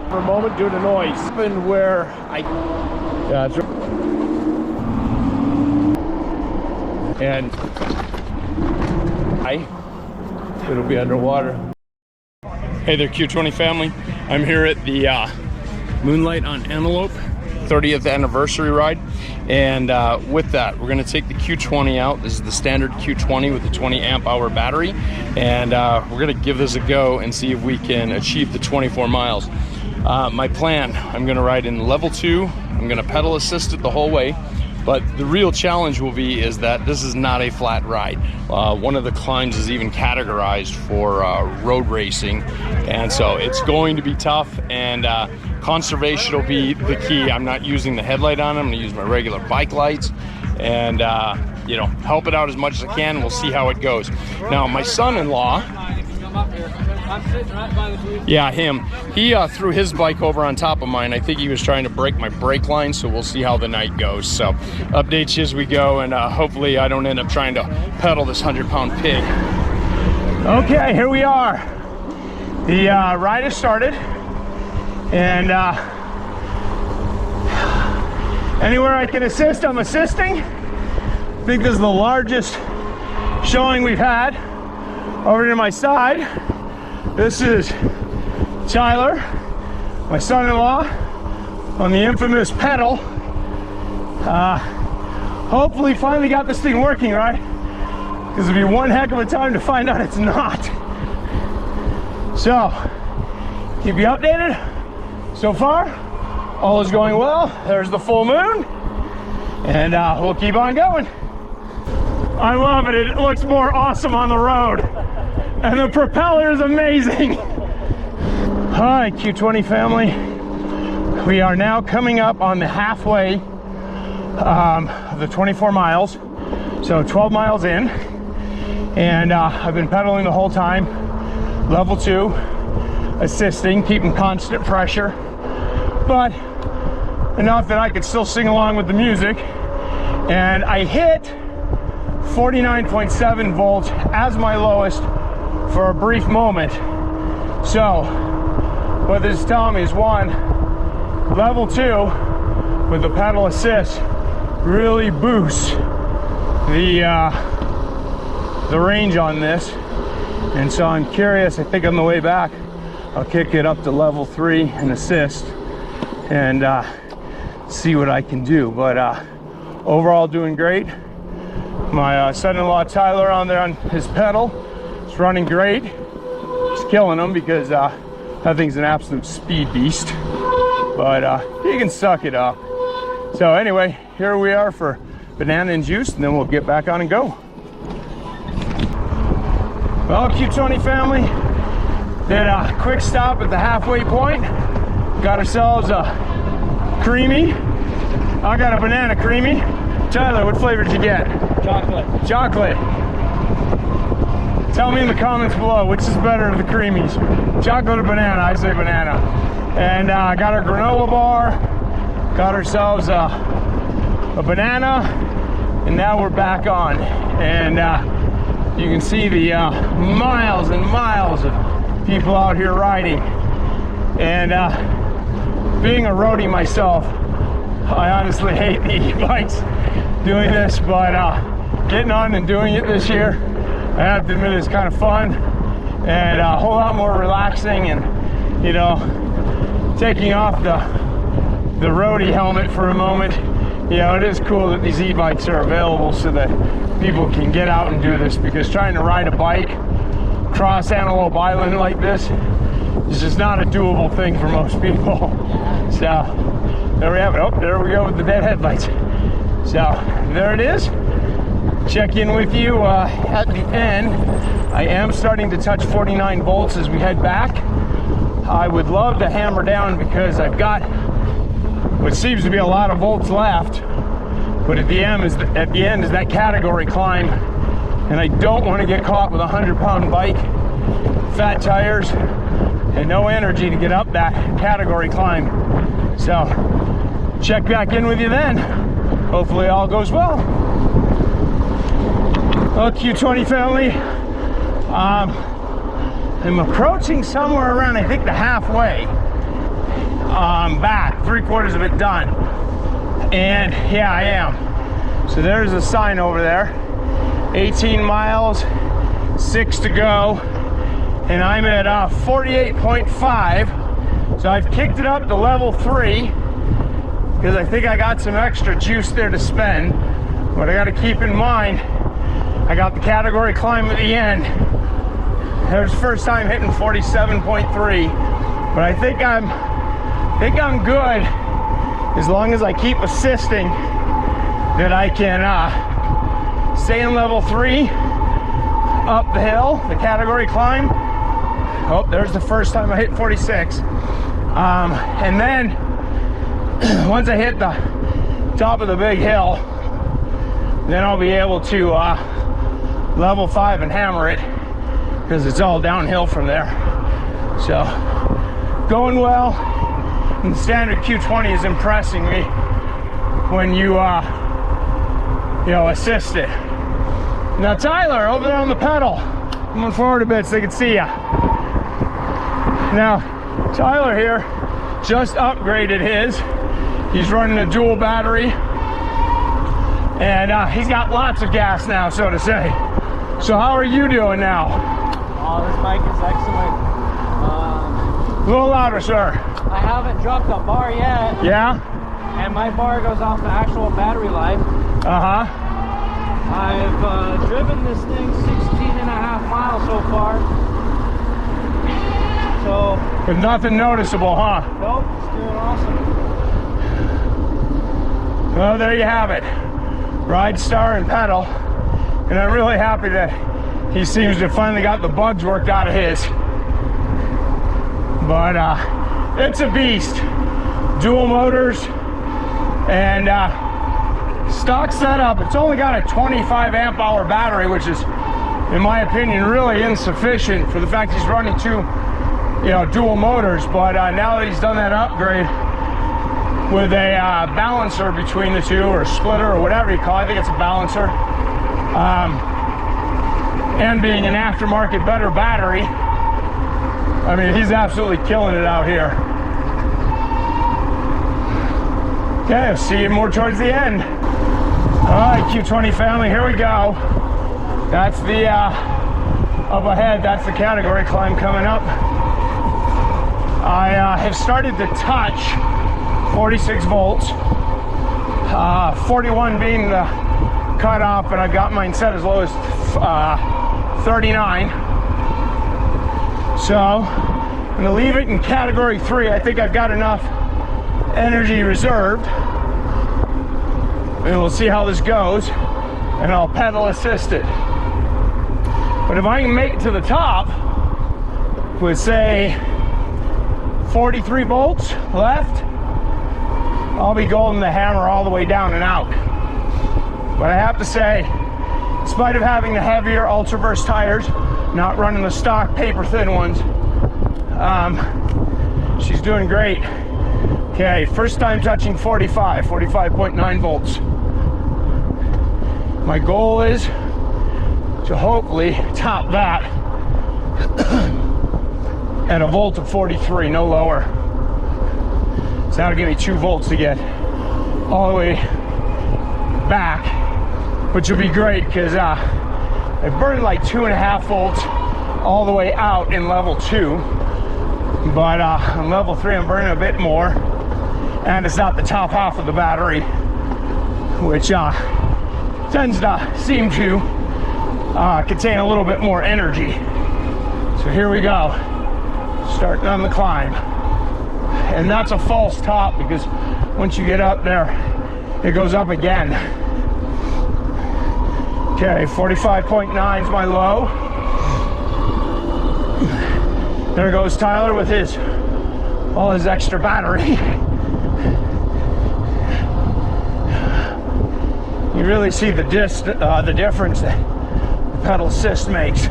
For a moment due to noise. And where I... Yeah, that's right. And it'll be underwater. Hey there, Q20 family. I'm here at the Moonlight on Antelope 30th anniversary ride, and with that we're going to take the Q20 out. This is the standard Q20 with the 20 amp hour battery, and we're going to give this a go and see if we can achieve the 24 miles. My plan, I'm going to ride in level 2. I'm going to pedal assisted the whole way. But the real challenge will be is that this is not a flat ride. One of the climbs is even categorized for road racing, and so it's going to be tough, and conservation will be the key. I'm not using the headlight on it. I'm going to use my regular bike lights and you know, help it out as much as I can. We'll see how it goes. Now my son-in-law, yeah, him. He threw his bike over on top of mine. I think he was trying to break my brake line, so we'll see how the night goes. So updates as we go, and hopefully I don't end up trying to pedal this 100-pound pig. Okay, here we are. The ride has started, and anywhere I can assist, I'm assisting. I think this is the largest showing we've had. Over to my side, this is Tyler, my son-in-law, on the infamous pedal. Hopefully finally got this thing working right, because it'll be one heck of a time to find out it's not. So, keep you updated. So far, all is going well. There's the full moon, and we'll keep on going. I love it. It looks more awesome on the road. And the propeller is amazing. Hi, Q20 family. We are now coming up on the halfway of the 24 miles. So 12 miles in. And I've been pedaling the whole time. Level 2, assisting, keeping constant pressure. But enough that I could still sing along with the music. And I hit 49.7 volts as my lowest for a brief moment. So what this is telling me is, one, level 2 with the pedal assist really boosts the range on this. And so I'm curious, I think on the way back I'll kick it up to level 3 and assist and see what I can do. But overall doing great. My son-in-law Tyler on there on his pedal, it's running great. It's killing him because that thing's an absolute speed beast, but he can suck it up. So anyway, here we are for banana and juice, and then we'll get back on and go. Well, Q20 family, did a quick stop at the halfway point. Got ourselves a creamy. I got a banana creamy. Tyler, what flavor did you get? Chocolate. Chocolate. Tell me in the comments below, which is better of the creamies? Chocolate or banana? I say banana. And got our granola bar, got ourselves a banana, and now we're back on. And you can see the miles and miles of people out here riding. And being a roadie myself, I honestly hate the e-bikes doing this, but getting on and doing it this year, I have to admit it's kind of fun and a whole lot more relaxing, and you know, taking off the roadie helmet for a moment. You know, it is cool that these e-bikes are available so that people can get out and do this, because trying to ride a bike across Antelope Island like this is just not a doable thing for most people. So there we have it. Oh, there we go with the dead headlights. So there it is. Check in with you at the end. I am starting to touch 49 volts as we head back. I would love to hammer down, because I've got what seems to be a lot of volts left, but at the end is that category climb, and I don't want to get caught with a 100-pound bike, fat tires, and no energy to get up that category climb. So check back in with you then. Hopefully all goes well. Well, Q20 family, I'm approaching somewhere around, I think, the halfway. back, 3/4 of it done. And yeah, I am. So there's a sign over there. 18 miles, 6 to go. And I'm at 48.5. So I've kicked it up to level 3 because I think I got some extra juice there to spend. But I got to keep in mind, I got the category climb at the end. That was the first time hitting 47.3. But I think I'm good as long as I keep assisting that I can stay in level 3 up the hill, the category climb. Oh, there's the first time I hit 46. And then once I hit the top of the big hill, then I'll be able to level 5 and hammer it because it's all downhill from there. So going well, and the standard Q20 is impressing me when you assist it. Now Tyler, over there on the pedal, come on forward a bit so they can see ya. Now Tyler here just upgraded his. He's running a dual battery, and he's got lots of gas now, so to say. So how are you doing now? Oh, this bike is excellent. A little louder, sir. I haven't dropped a bar yet. Yeah? And my bar goes off the actual battery life. Uh-huh. I've driven this thing 16.5 miles so far. So... But nothing noticeable, huh? Nope, it's doing awesome. Well, there you have it. Ridstar and pedal. And I'm really happy that he seems to have finally got the bugs worked out of his. But it's a beast. Dual motors and stock setup. It's only got a 25 amp hour battery, which is, in my opinion, really insufficient for the fact he's running two, dual motors. But now that he's done that upgrade with a balancer between the two, or splitter, or whatever you call it, I think it's a balancer, and being an aftermarket better battery, I mean, he's absolutely killing it out here. Okay, I'll see you more towards the end. All right, Q20 family, here we go. That's the, up ahead, that's the category climb coming up. I have started to touch 46 volts, 41 being the cutoff, and I've got mine set as low as 39. So I'm gonna leave it in category 3. I think I've got enough energy reserved, and we'll see how this goes, and I'll pedal assist it. But if I can make it to the top with, say, 43 volts left, I'll be golden to hammer all the way down and out. But I have to say, in spite of having the heavier Ultraverse tires, not running the stock paper thin ones, she's doing great. Okay, first time touching 45.9 volts. My goal is to hopefully top that at a volt of 43, no lower. So that'll give me 2 volts to get all the way back, which will be great because I burned like 2.5 volts all the way out in level 2, but on level 3 I'm burning a bit more, and it's not the top half of the battery, which tends to seem to contain a little bit more energy. So here we go, starting on the climb. And that's a false top because once you get up there, it goes up again. Okay, 45.9 is my low. There goes Tyler with all his extra battery. You really see the difference that the pedal assist makes.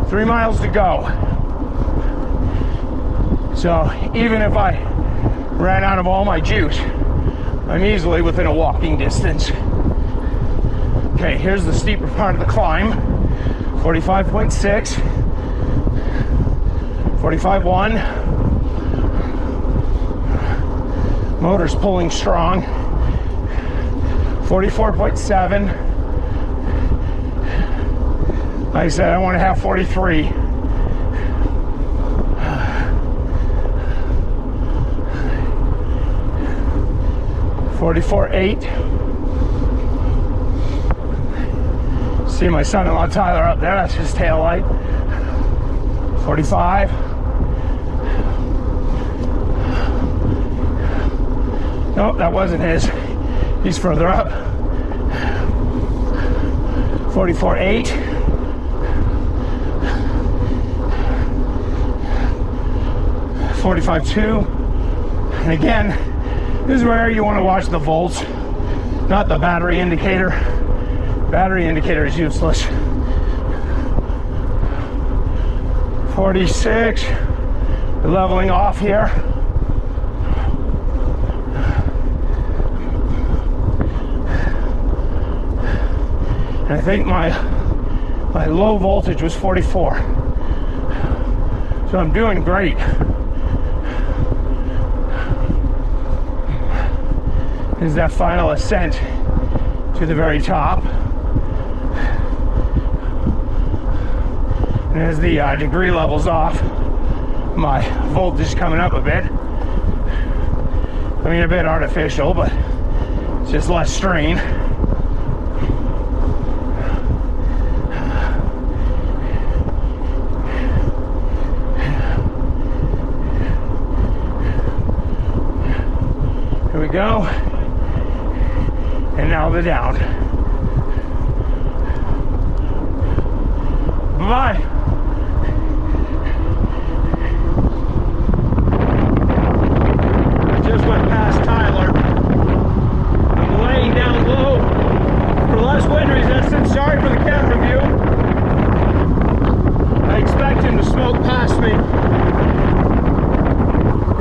3 miles to go. So even if I ran out of all my juice, I'm easily within a walking distance. Okay, here's the steeper part of the climb. 45.6, 45.1, Motor's pulling strong. 44.7. Like I said, I want to have 43. .8. See my son-in-law Tyler up there, that's his tail light. 45. Nope, that wasn't his. He's further up. 44.8. .2. And again, this is where you want to watch the volts, not the battery indicator. Battery indicator is useless. 46. We're leveling off here. And I think my low voltage was 44. So I'm doing great. This is that final ascent to the very top. And as the degree levels off, my voltage is coming up a bit. I mean, a bit artificial, but it's just less strain. Here we go. And now the down. Bye. Just went past Tyler. I'm laying down low for less wind resistance. Sorry for the camera view. I expect him to smoke past me.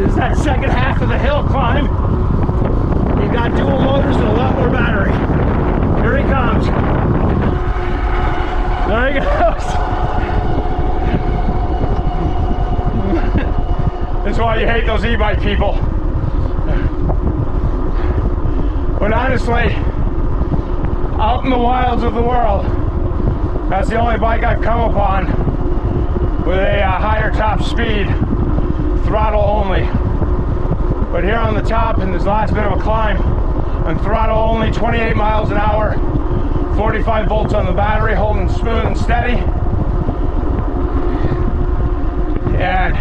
This is that second half of the hill climb. He's got dual motors and a lot more battery. Here he comes. There he goes. That's why you hate those e-bike people. But honestly, out in the wilds of the world, that's the only bike I've come upon with a higher top speed, throttle only. But here on the top in this last bit of a climb, on throttle only, 28 miles an hour, 45 volts on the battery, holding smooth and steady. And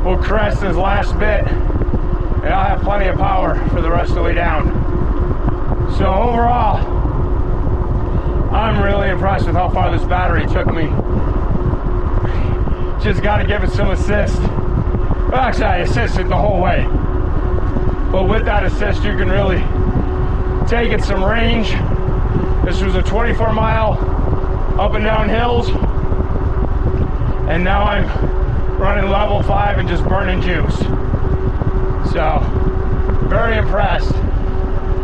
we'll crest this last bit, and I'll have plenty of power for the rest of the way down. So overall, I'm really impressed with how far this battery took me. Just got to give it some assist. Well, actually, I assisted the whole way. But with that assist, you can really take it some range. This was a 24-mile up and down hills. And now I'm running level 5 and just burning juice. So, very impressed.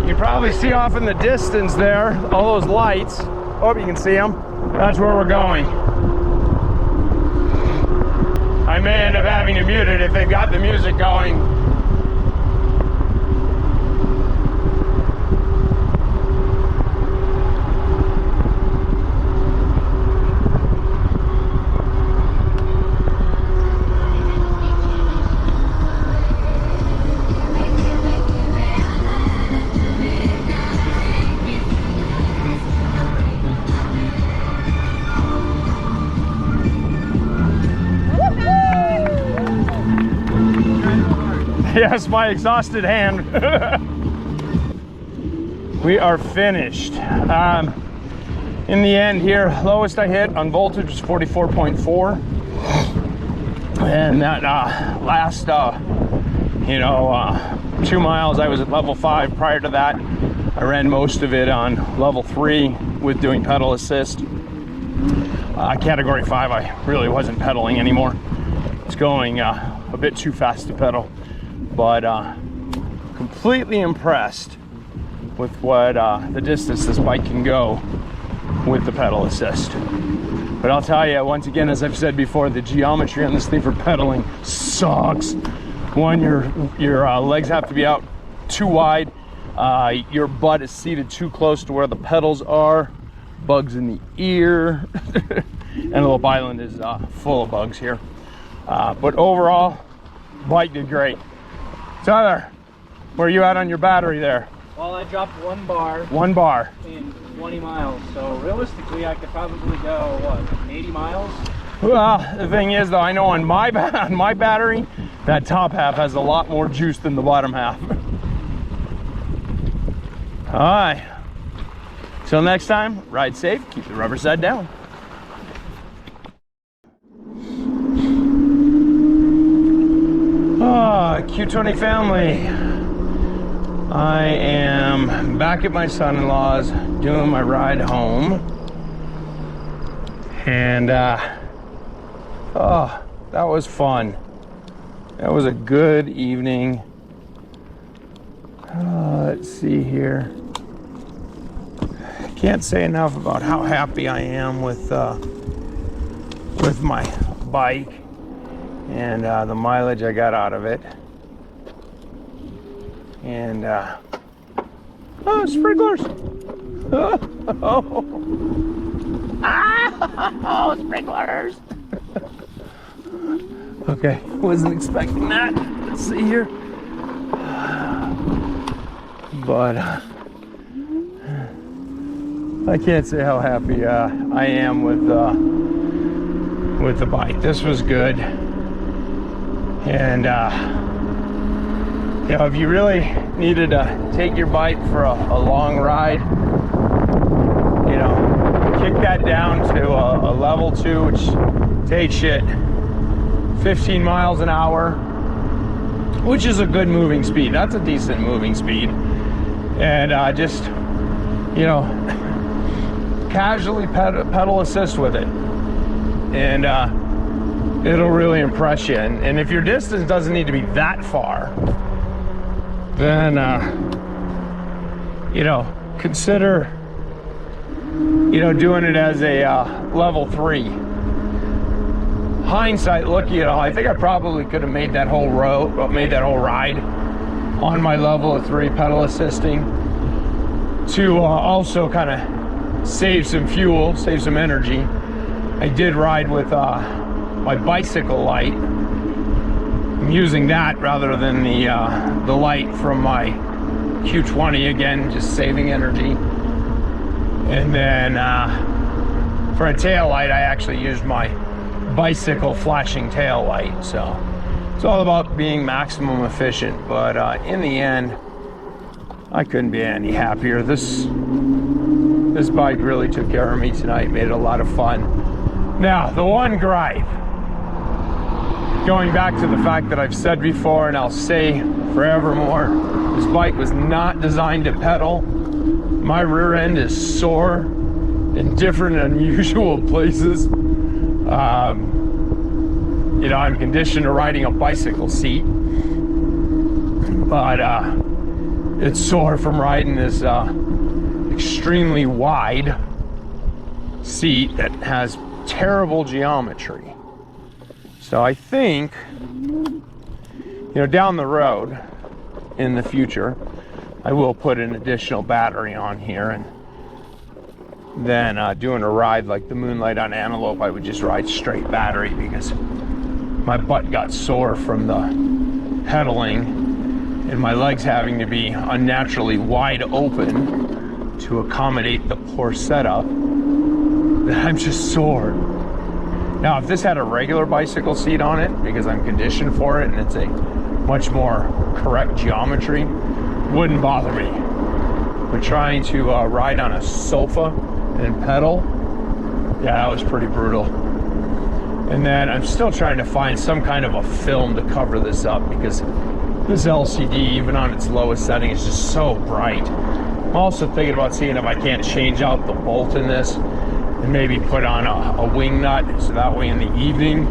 You can probably see off in the distance there, all those lights. Hope you can see them. That's where we're going. I may end up having to mute it if they've got the music going. Yes, my exhausted hand. We are finished. In the end here, lowest I hit on voltage was 44.4. And that last, 2 miles, I was at level 5. Prior to that, I ran most of it on level 3 with doing pedal assist. Category 5, I really wasn't pedaling anymore. It's going a bit too fast to pedal. But completely impressed with what the distance this bike can go with the pedal assist. But I'll tell you, once again, as I've said before, the geometry on this thing for pedaling sucks. One, your legs have to be out too wide. Your butt is seated too close to where the pedals are. Bugs in the ear. Antelope Island is full of bugs here. But overall, bike did great. Tyler, where are you at on your battery there? Well, I dropped 1 bar. 1 bar. In 20 miles. So realistically, I could probably go, what, 80 miles? Well, the thing is, though, I know on my battery, that top half has a lot more juice than the bottom half. All right. Till next time, ride safe, keep the rubber side down. Q20 family. I am back at my son-in-law's doing my ride home. And oh, that was fun. That was a good evening. Let's see here. Can't say enough about how happy I am with my bike and the mileage I got out of it. And oh, sprinklers! Oh, sprinklers! Okay, wasn't expecting that. Let's see here. But I can't say how happy I am with the bike. This was good. And you know, if you really needed to take your bike for a long ride, you know, kick that down to a level 2, which takes you at 15 miles an hour, which is a good moving speed. That's a decent moving speed. And just, you know, casually pedal assist with it. And it'll really impress you. And if your distance doesn't need to be that far, then you know, consider, you know, doing it as a level 3. Hindsight, look, you know, I think I probably could have made that whole ride on my level 3 pedal assisting to also kind of save some fuel, save some energy. I did ride with my bicycle light. I'm using that rather than the light from my Q20, again, just saving energy. And then for a tail light, I actually used my bicycle flashing tail light. So it's all about being maximum efficient. But in the end, I couldn't be any happier. This bike really took care of me tonight, made it a lot of fun. Now, the one gripe, going back to the fact that I've said before and I'll say forevermore, this bike was not designed to pedal. My rear end is sore in different unusual places. You know, I'm conditioned to riding a bicycle seat, but it's sore from riding this extremely wide seat that has terrible geometry. So I think, you know, down the road in the future, I will put an additional battery on here, and then doing a ride like the Moonlight on Antelope, I would just ride straight battery because my butt got sore from the pedaling and my legs having to be unnaturally wide open to accommodate the poor setup, that I'm just sore. Now, if this had a regular bicycle seat on it, because I'm conditioned for it and it's a much more correct geometry, wouldn't bother me. But trying to ride on a sofa and pedal, yeah, that was pretty brutal. And then I'm still trying to find some kind of a film to cover this up, because this LCD, even on its lowest setting, is just so bright. I'm also thinking about seeing if I can't change out the bolt in this and maybe put on a wing nut, so that way in the evening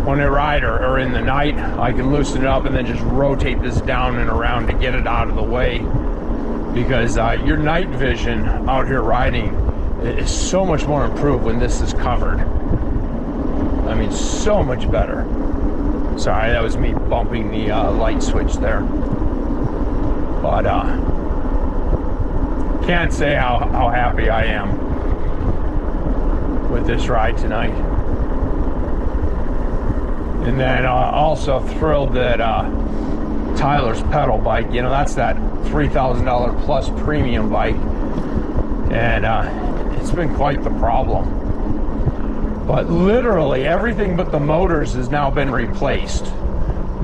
when I ride, or in the night, I can loosen it up and then just rotate this down and around to get it out of the way. Because your night vision out here riding is so much more improved when this is covered. I mean, so much better. Sorry, that was me bumping the light switch there. But can't say how happy I am with this ride tonight. And then also thrilled that Tyler's pedal bike, you know, that's that $3,000 plus premium bike, and it's been quite the problem. But literally everything but the motors has now been replaced.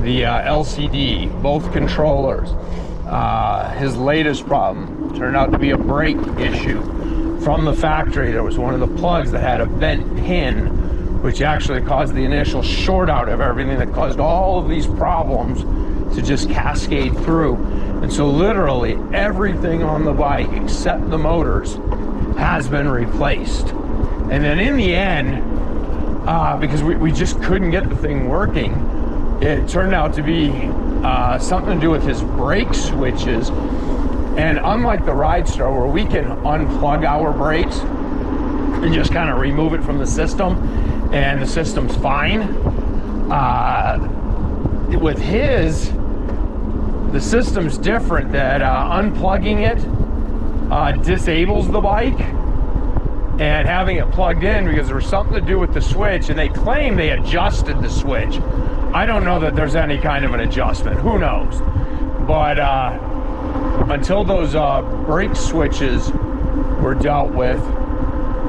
The LCD, both controllers. His latest problem turned out to be a brake issue from the factory. There was one of the plugs that had a bent pin, which actually caused the initial short out of everything that caused all of these problems to just cascade through. And so literally everything on the bike except the motors has been replaced. And then in the end, because we just couldn't get the thing working, it turned out to be something to do with his brake switches. And unlike the Ridstar, where we can unplug our brakes and just kind of remove it from the system, and the system's fine, with his, the system's different, that unplugging it disables the bike, and having it plugged in, because there was something to do with the switch, and they claim they adjusted the switch. I don't know that there's any kind of an adjustment, who knows, but until those brake switches were dealt with,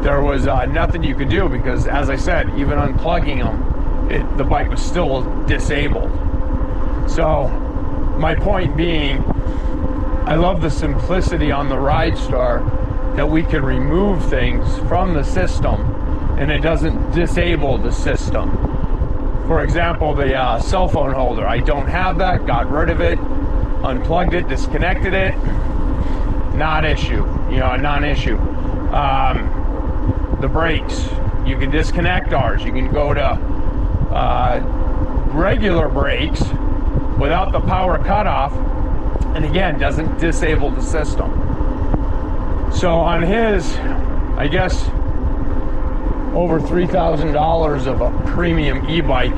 there was nothing you could do, because as I said, even unplugging them, the bike was still disabled. So my point being, I love the simplicity on the Ridstar that we can remove things from the system and it doesn't disable the system. For example, the cell phone holder, I don't have that, got rid of it, unplugged it, disconnected it, not issue, you know, a non-issue. The brakes, you can disconnect ours. You can go to regular brakes without the power cutoff, and again, doesn't disable the system. So on his, I guess, over $3,000 of a premium e-bike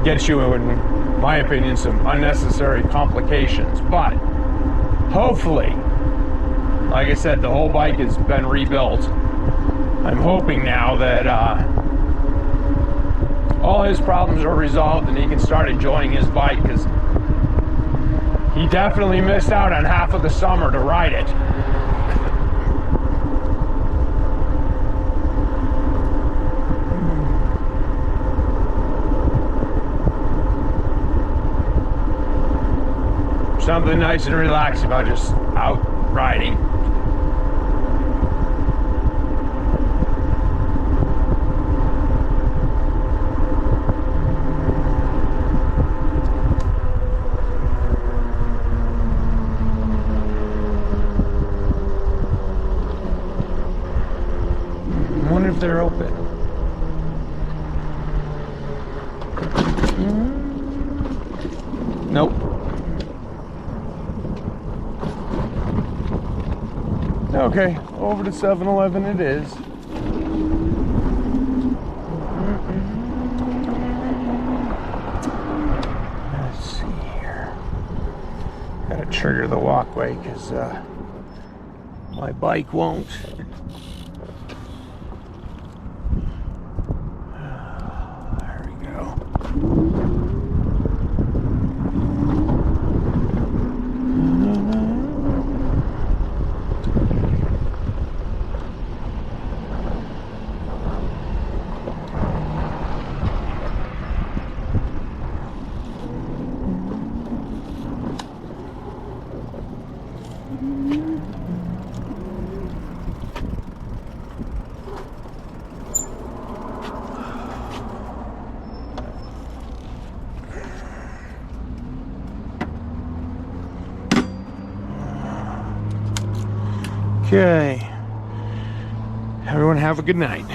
gets you, in my opinion, some unnecessary complications. But hopefully, like I said, the whole bike has been rebuilt. I'm hoping now that all his problems are resolved and he can start enjoying his bike, because he definitely missed out on half of the summer to ride it. Something nice and relaxing about just out riding. I wonder if they're open. Nope. Okay, over to 7-Eleven it is. Let's see here. Gotta trigger the walkway because my bike won't. There we go. Okay. Everyone have a good night.